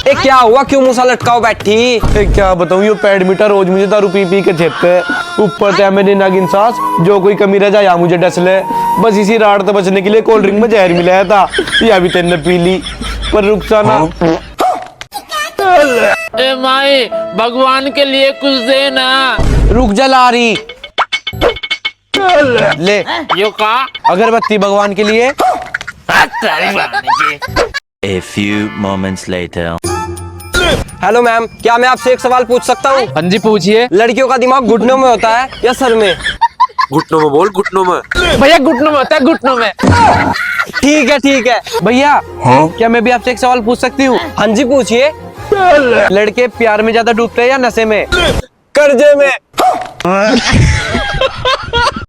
ए क्या हुआ, क्यों मुँह सा लटकाओ बैठी? क्या बताऊं, ये पैडमिटा रोज मुझे दारू पी पी के झेपते है। ऊपर से मेरी नागिन सास, जो कोई कमी रह जाए मुझे डस ले। बस इसी रात से बचने के लिए कोल्ड ड्रिंक में जहर मिलाया था, या भी तेने पी ली, पर रुखसाना। ए माई, भगवान के लिए कुछ देना। रुक जा लारी, ले यो का अगरबत्ती भगवान के लिए। A few moments later. Hello ma'am, क्या मैं आपसे एक सवाल पूछ सकता हूँ? हाँ जी पूछिए। लड़कियों का दिमाग घुटनों में होता है या सर में? घुटनों में बोल, घुटनों में। भैया घुटनों में होता है, घुटनों में। ठीक है ठीक है। भैया क्या मैं भी आपसे एक सवाल पूछ सकती हूँ? हाँ जी पूछिए। लड़के प्यार में ज्यादा डूबते हैं या नशे में? कर्जे में।